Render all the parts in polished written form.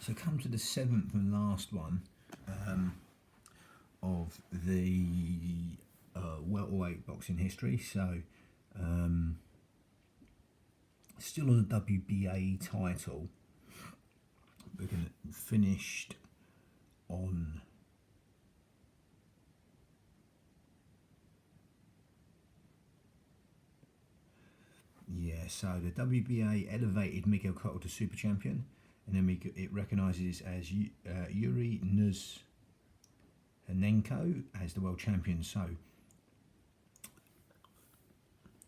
So come to the seventh and last one of the welterweight boxing history. So still on the WBA title. We're going to finished on so the WBA elevated Miguel Cotto to super champion, and then it recognises as Yuri Nuzhanenko as the world champion. So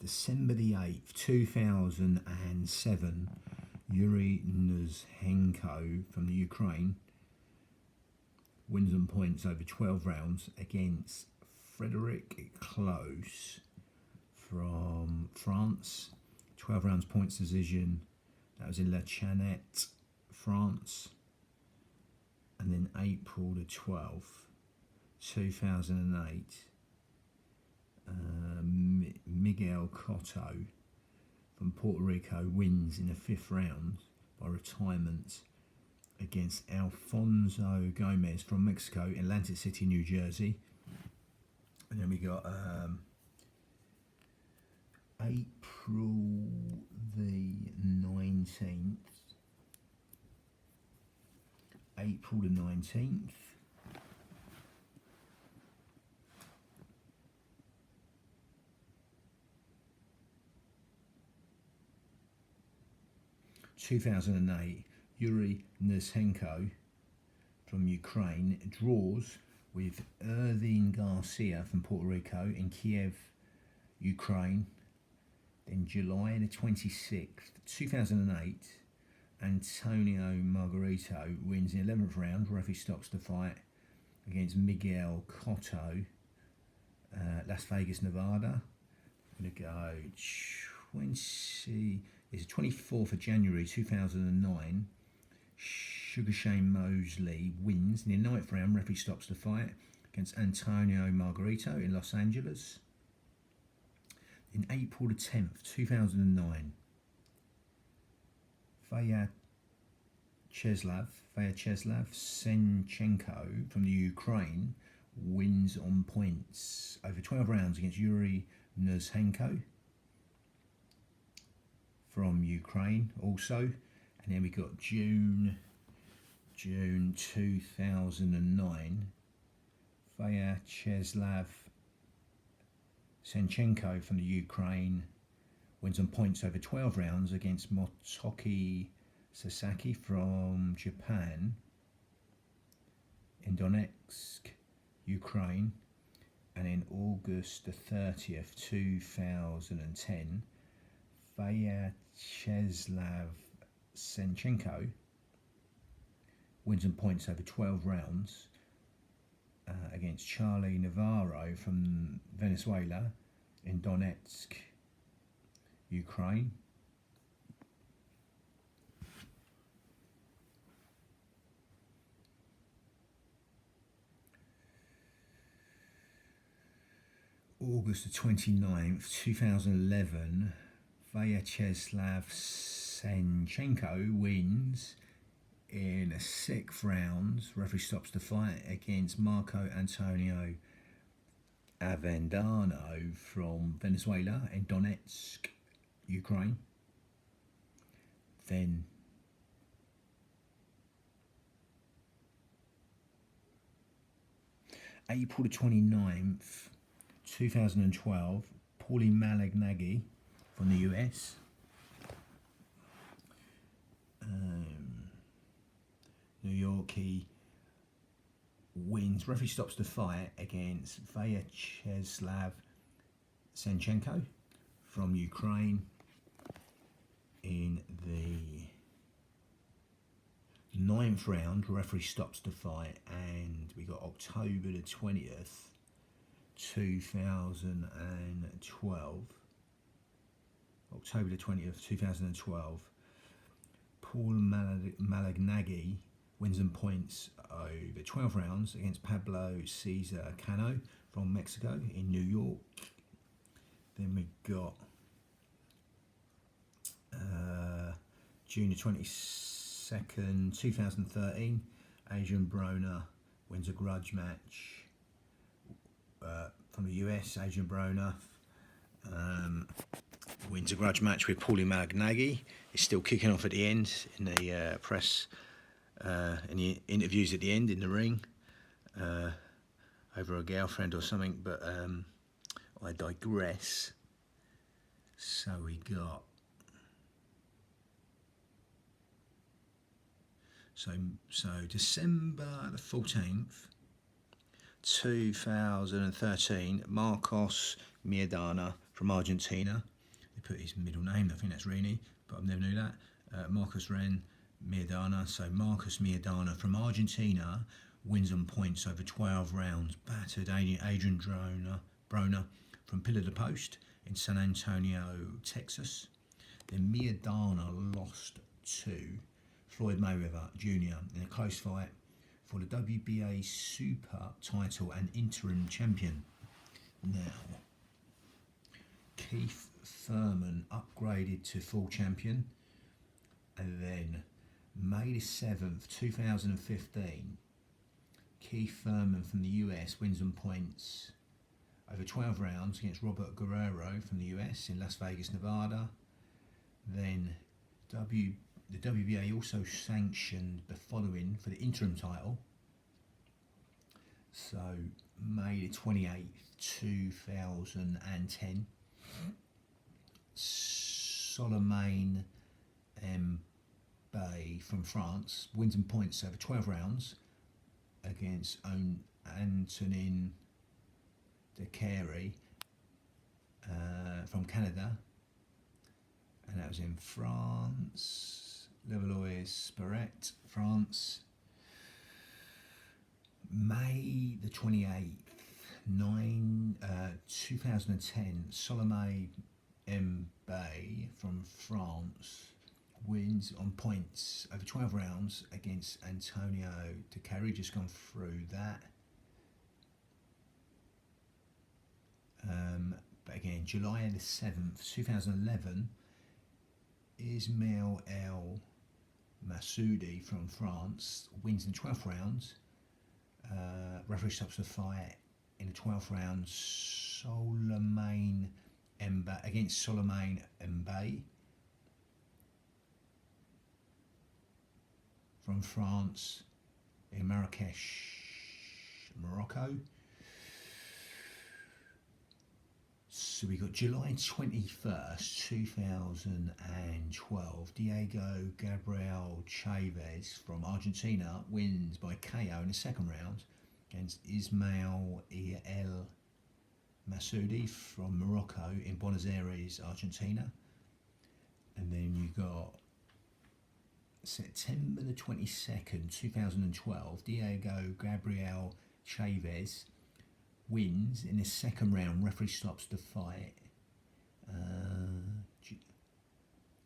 December the 8th, 2007, Yuri Nuzhanenko from the Ukraine wins on points over 12 rounds against Frederic Close from France. 12 rounds points decision. That was in La Chanette, France. And then April the 12th, 2008, Miguel Cotto from Puerto Rico wins in the 5th round by retirement against Alfonso Gomez from Mexico, Atlantic City, New Jersey. And then we got April the 19th. April the 19th. (2008), Yuri Nuzhanenko from Ukraine draws with Ervin Garcia from Puerto Rico in Kiev, Ukraine. Then July the 26th, 2008, Antonio Margarito wins the 11th round. Referee stops the fight against Miguel Cotto, Las Vegas, Nevada. I'm going to go it's the 24th of January 2009. Sugar Shane Mosley wins in the 9th round. Referee stops the fight against Antonio Margarito in Los Angeles. In April the 10th, 2009, Vyacheslav Senchenko from the Ukraine wins on points over 12 rounds against Yuri Nuzhanenko from Ukraine also. And then we got June 2009, Vyacheslav Senchenko from the Ukraine wins on points over 12 rounds against Motoki Sasaki from Japan in Donetsk, Ukraine. And in August the 30th, 2010, Vyacheslav Senchenko wins on points over 12 rounds against Charlie Navarro from Venezuela in Donetsk, Ukraine. August the 29th, 2011, Vyacheslav Senchenko wins in a 6th round. Referee stops the fight against Marco Antonio Avendano from Venezuela in Donetsk, Ukraine. Then April the 29th, 2012, Paulie Malignaggi from the US. New York, he wins. Referee stops the fight against Vyacheslav Senchenko from Ukraine in the 9th round. Referee stops the fight, and we got October the 20th, 2012. October the 20th, 2012. Paul Malignaggi wins on points over 12 rounds against Pablo Cesar Cano from Mexico in New York. Then we got June the 22nd, 2nd, 2013, Adrian Broner wins a grudge match from the US. Adrian Broner wins a grudge match with Paulie Malignaggi. He's still kicking off at the end in the press, in the interviews at the end in the ring, over a girlfriend or something, but I digress. So we got... So December the 14th, 2013, Marcos Maidana from Argentina. They put his middle name, I think that's Rini, but I never knew that. Marcos Ren Maidana. So Marcos Maidana from Argentina wins on points over 12 rounds. Battered Adrian Broner from pillar to post in San Antonio, Texas. Then Maidana lost to Floyd Mayweather Jr. in a close fight for the WBA Super title and interim champion. Now, Keith Thurman upgraded to full champion, and then May the 7th, 2015, Keith Thurman from the US wins on points over 12 rounds against Robert Guerrero from the US in Las Vegas, Nevada. Then the WBA also sanctioned the following for the interim title. So May the 28th, 2010, Solomane Mbaye from France wins in points over 12 rounds against Antonin De Carey from Canada, and that was in France. Levallois-Perret, France. May the 28th, 2010, Solomane Mbaye from France wins on points over 12 rounds against Antonio De Carey. Just gone through that. But again, July the 7th, 2011, Ismail El Massoudi from France wins in 12 rounds. Referee stops the fight in the 12th round. Solomane Mbaye against Solomane Mbaye from France in Marrakesh, Morocco. So we got July 21st, 2012, Diego Gabriel Chavez from Argentina wins by KO in the second round against Ismail El Massoudi from Morocco in Buenos Aires, Argentina. And then you got September the 22nd, 2012, Diego Gabriel Chavez wins in the second round. Referee stops the fight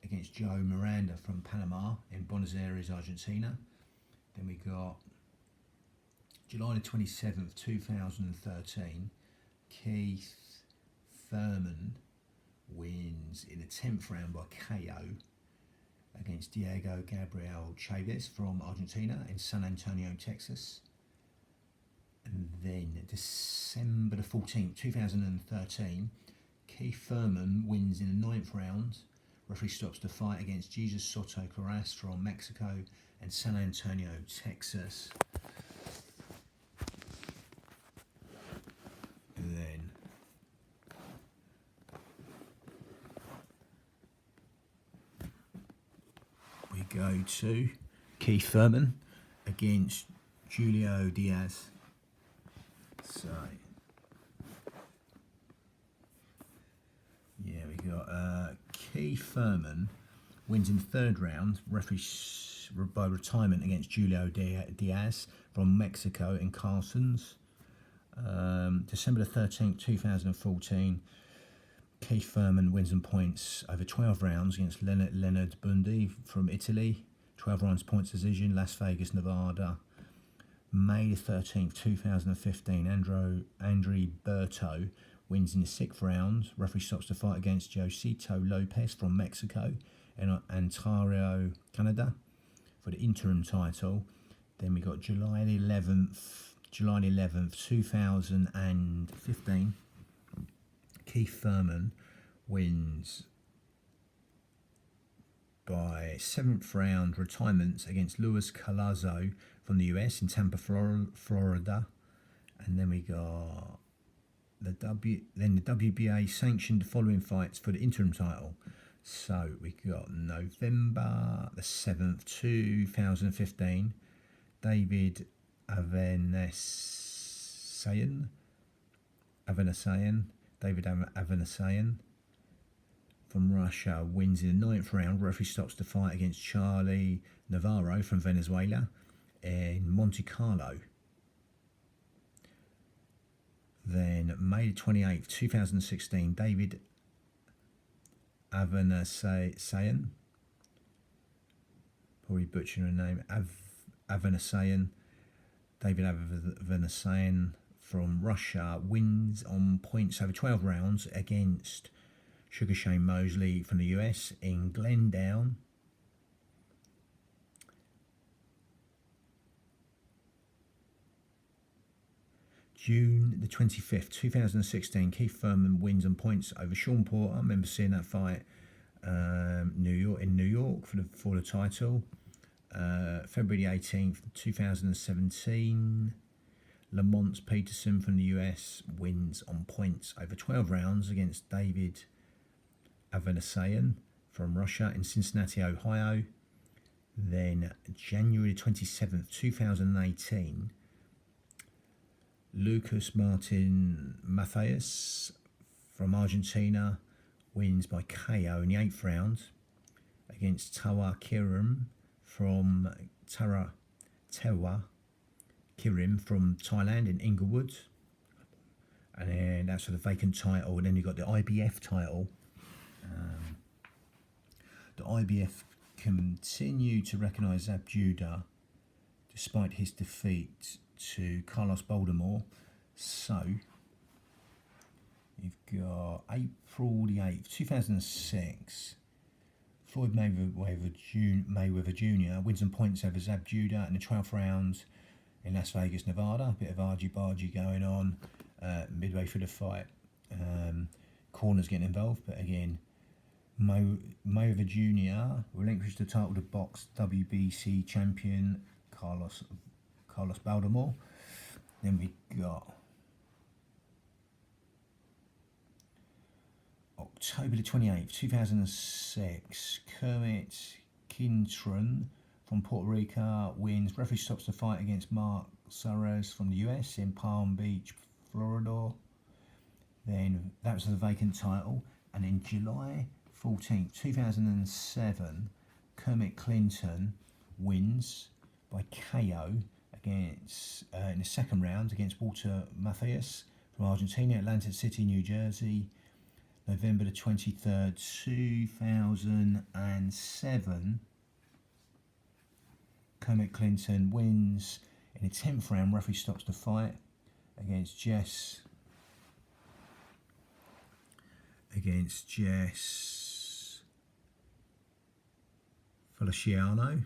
against Joe Miranda from Panama in Buenos Aires, Argentina. Then we got July the 27th, 2013, Keith Thurman wins in the 10th round by KO against Diego Gabriel Chavez from Argentina in San Antonio, Texas. And then December the 14th, 2013, Keith Thurman wins in the 9th round. Referee stops the fight against Jesus Soto Carras from Mexico and San Antonio, Texas. And then we go to Keith Thurman against Julio Diaz. So, yeah, we got Keith Thurman wins in the third round, referee by retirement against Julio Diaz from Mexico in Carson's. December the 13th, 2014, Keith Thurman wins in points over 12 rounds against Leonard Bundy from Italy. 12 rounds points decision, Las Vegas, Nevada. May the 13th, 2015, Andre Berto wins in the 6th round. Referee stops the fight against Josito Lopez from Mexico in Ontario, Canada. for the interim title. Then we got July the 11th, 2015. Keith Thurman wins by 7th round retirement against Luis Collazo from the US in Tampa, Florida. And then we got the WBA sanctioned the following fights for the interim title. So we got November the 7th, 2015, David Avanasayan, from Russia wins in the 9th round. Referee stops the fight against Charlie Navarro from Venezuela in Monte Carlo. Then May 28th, 2016, David Avanasayan, probably butchering her name, David Avanasayan from Russia wins on points over 12 rounds against Sugar Shane Mosley from the US in Glendale. June the 25th, 2016, Keith Thurman wins on points over Sean Porter. I remember seeing that fight in New York for the title. February the 18th, 2017, Lamont Peterson from the US wins on points over 12 rounds against David Avanasayan from Russia in Cincinnati, Ohio. Then January 27th, 2018, Lucas Martin Matthias from Argentina wins by KO in the 8th round against Tawa Kirim from Thailand in Inglewood. And then that's for the vacant title. And then you've got the IBF title. The IBF continue to recognise Zab Judah despite his defeat to Carlos Baltimore. So you've got April the 8th, 2006, Floyd Mayweather Jr. wins on points over Zab Judah in the 12th round in Las Vegas, Nevada. A bit of argy-bargy going on midway through the fight. Corners getting involved, but again, Mayweather Jr. relinquished the title to box WBC champion Carlos Baltimore. Then we got October the 28th, 2006, Kermit Kintron from Puerto Rico wins. Referee stops the fight against Mark Suarez from the US in Palm Beach, Florida. Then that was the vacant title. And in July 14th, 2007, Kermit Clinton wins by KO against in the 2nd round against Walter Matthias from Argentina, Atlantic City, New Jersey, November the 23rd, 2007. Kermit Clinton wins in the 10th round. Referee stops the fight against Jess Feliciano.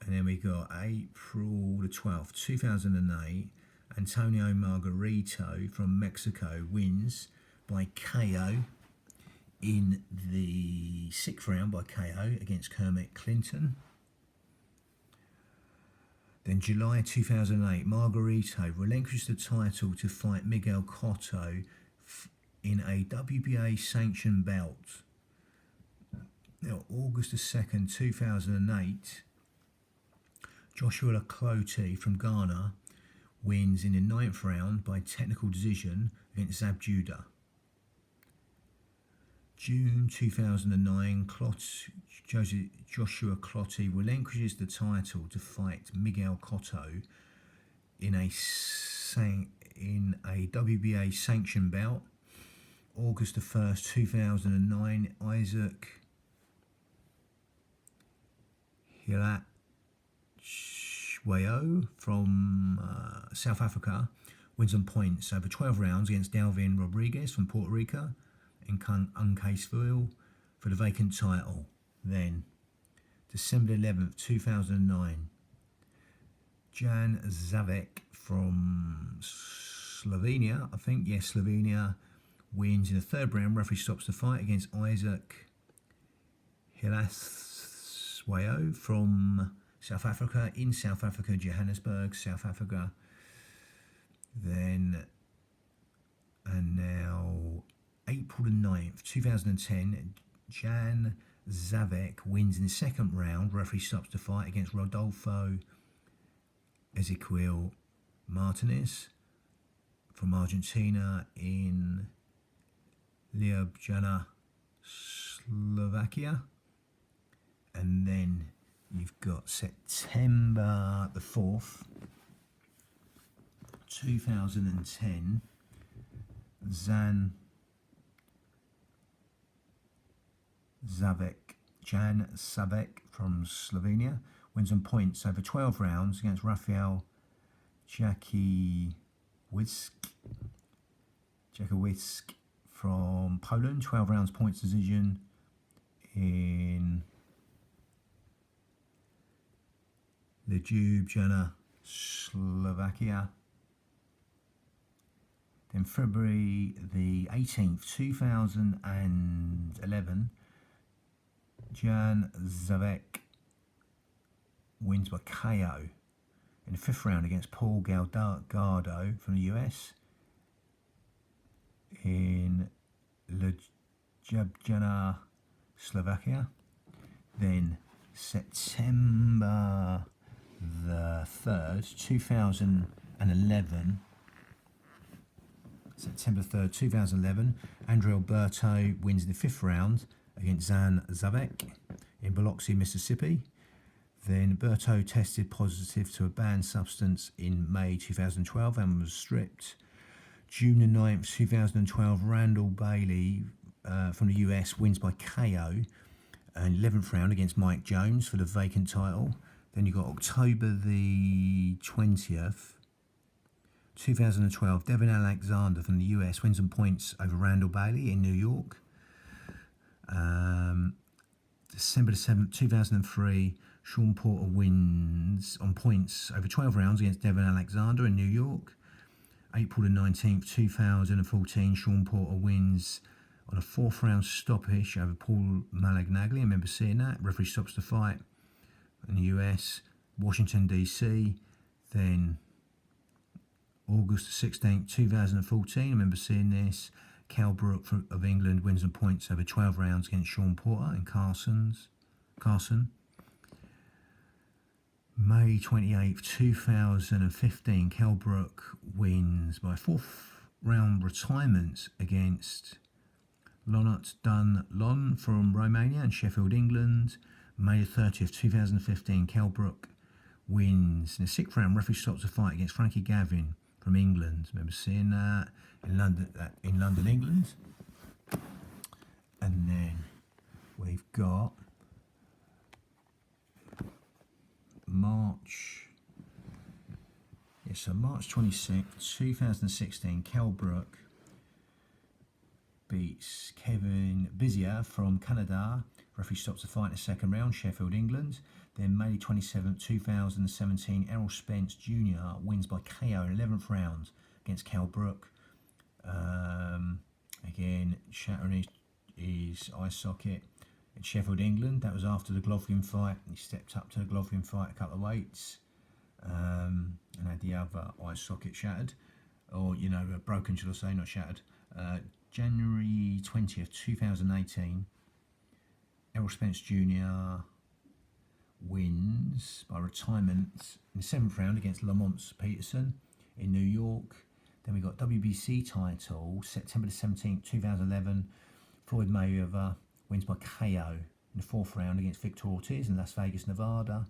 And then we got April the 12th, 2008, Antonio Margarito from Mexico wins by KO in the 6th round by KO against Kermit Clinton. Then July 2008, Margarito relinquished the title to fight Miguel Cotto in a WBA sanctioned bout. Now, August the 2nd, 2008, Joshua Clottey from Ghana wins in the 9th round by technical decision against Zab Judah. June 2009, Joshua Clottey relinquishes the title to fight Miguel Cotto in a WBA sanctioned bout. August the 1st, 2009, Isaac Hilatchweo from South Africa wins on points over 12 rounds against Dalvin Rodriguez from Puerto Rico in Uncaseville for the vacant title. Then December 11th, 2009. Jan Zavek from Slovenia, I think, yes, Slovenia, wins in the third round. Referee stops the fight against Isaac Hilaswayo from South Africa, in South Africa, Johannesburg, South Africa. Then, and now, April the 9th, 2010, Jan Zavek wins in the second round. Referee stops the fight against Rodolfo Ezequiel Martinez from Argentina, in Ljubljana, Slovakia. And then you've got September the 4th, 2010, Jan Zavek from Slovenia wins on points over 12 rounds against Rafael Jakiewicz from Poland. 12 rounds points decision in Ljubljana, Slovakia. Then February the 18th, 2011, Jan Zavek wins by KO in the fifth round against Paul Galgardo from the US in Ljubljana, Slovakia. Then September the 3rd, 2011. September 3rd, 2011, Andre Alberto wins in the fifth round against Jan Zavek in Biloxi, Mississippi. Then Alberto tested positive to a banned substance in May 2012 and was stripped. June the 9th, 2012, Randall Bailey from the US wins by KO in 11th round against Mike Jones for the vacant title. Then you've got October the 20th, 2012, Devin Alexander from the US wins on points over Randall Bailey in New York. December the 7th, 2003, Sean Porter wins on points over 12 rounds against Devin Alexander in New York. April the 19th, 2014, Sean Porter wins on a fourth round stoppage over Paul Malignaglia. I remember seeing that. Referee stops the fight in the US. Washington, DC. Then August 16th, 2014, I remember seeing this. Cal Brook of England wins on points over 12 rounds against Sean Porter in Carson. May 28th, 2015, Cal Brook wins by fourth round retirement against Lonat Dunlon from Romania and Sheffield, England. May 30th, 2015, Cal Brook wins in the sixth round. Referee stops the fight against Frankie Gavin from England. Remember seeing that in London, England. And then we've got March 26th, 2016, Cal Brook beats Kevin Bizier from Canada. Referee stops the fight in the second round, Sheffield, England. Then May 27th, 2017, Errol Spence Jr. wins by KO in 11th round against Cal Brook. Again, shattering his eye socket in Sheffield, England. That was after the Golovkin fight. He stepped up to the Golovkin fight a couple of weights and had the other eye socket shattered. Or, broken, should I say, not shattered. January 20th, 2018, Errol Spence Jr. wins by retirement in the seventh round against Lamont Peterson in New York. Then we got WBC title, September the 17th, 2011. Floyd Mayweather wins by KO in the fourth round against Victor Ortiz in Las Vegas, Nevada.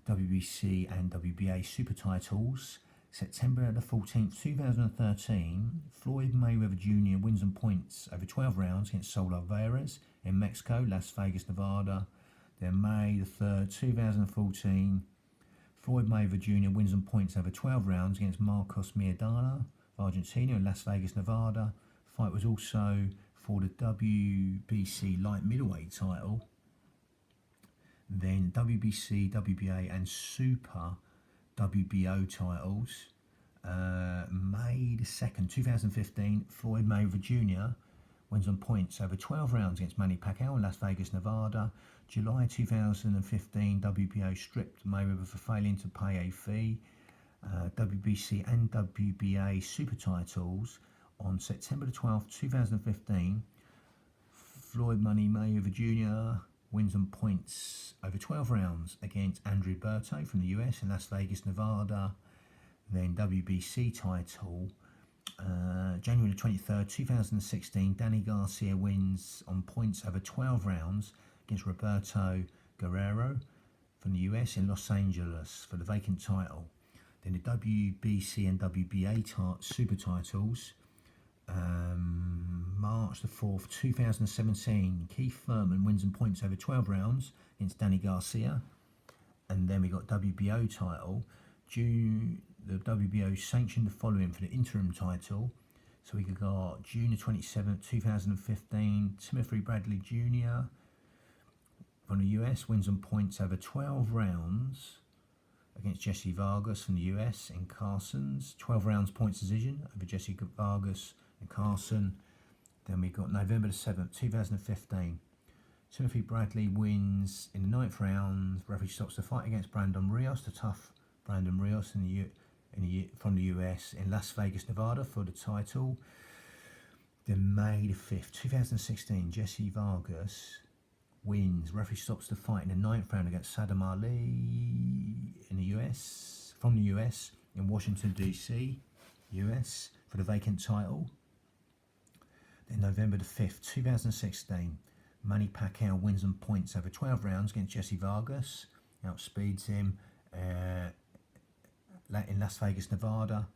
WBC and WBA super titles, September the 14th, 2013. Floyd Mayweather Jr. wins on points over 12 rounds against Saul Alvarez in Mexico, Las Vegas, Nevada. Then May the 3rd, 2014, Floyd Mayweather Jr. wins on points over 12 rounds against Marcos Maidana of Argentina in Las Vegas, Nevada. Fight was also for the WBC light middleweight title. Then WBC, WBA and Super WBO titles. May the 2nd, 2015, Floyd Mayweather Jr. wins on points over 12 rounds against Manny Pacquiao in Las Vegas, Nevada. July 2015, WBO stripped Mayweather for failing to pay a fee. WBC and WBA super titles on September the 12th, 2015. Floyd Money Mayweather Jr. wins on points over 12 rounds against Andrew Berto from the US in Las Vegas, Nevada. Then WBC title, January 23rd, 2016, Danny Garcia wins on points over 12 rounds against Roberto Guerrero from the US in Los Angeles for the vacant title. Then the WBC and WBA super titles, March the 4th, 2017, Keith Thurman wins on points over 12 rounds against Danny Garcia. And then we got WBO title, the WBO sanctioned the following for the interim title. So we got June the 27th, 2015, Timothy Bradley Jr. from the US wins on points over 12 rounds against Jesse Vargas from the US in Carson's 12 rounds points decision over Jesse Vargas and Carson. Then we got November the 7th, 2015. Timothy Bradley wins in the 9th round. Referee stops the fight against Brandon Rios, the tough Brandon Rios from the US in Las Vegas, Nevada for the title. Then May the 5th, 2016, Jesse Vargas wins. Referee stops the fight in the 9th round against Saddam Ali in the US, from the US in Washington DC, US for the vacant title. Then November the 5th, 2016, Manny Pacquiao wins on points over 12 rounds against Jesse Vargas, outspeeds him in Las Vegas, Nevada.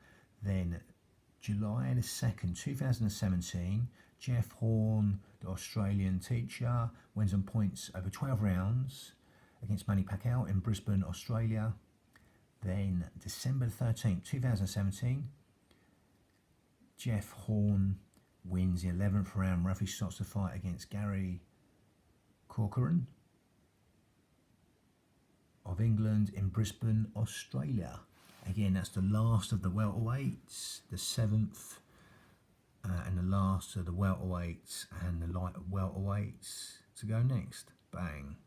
Then July the 2nd, 2017, Jeff Horn, the Australian teacher, wins on points over 12 rounds against Manny Pacquiao in Brisbane, Australia. Then December 13th, 2017, Jeff Horn wins the 11th round. Referee stops the fight against Gary Corcoran of England in Brisbane, Australia. Again, that's the last of the welterweights, the 7th and the last of the welterweights and the light welterweights to go next. Bang.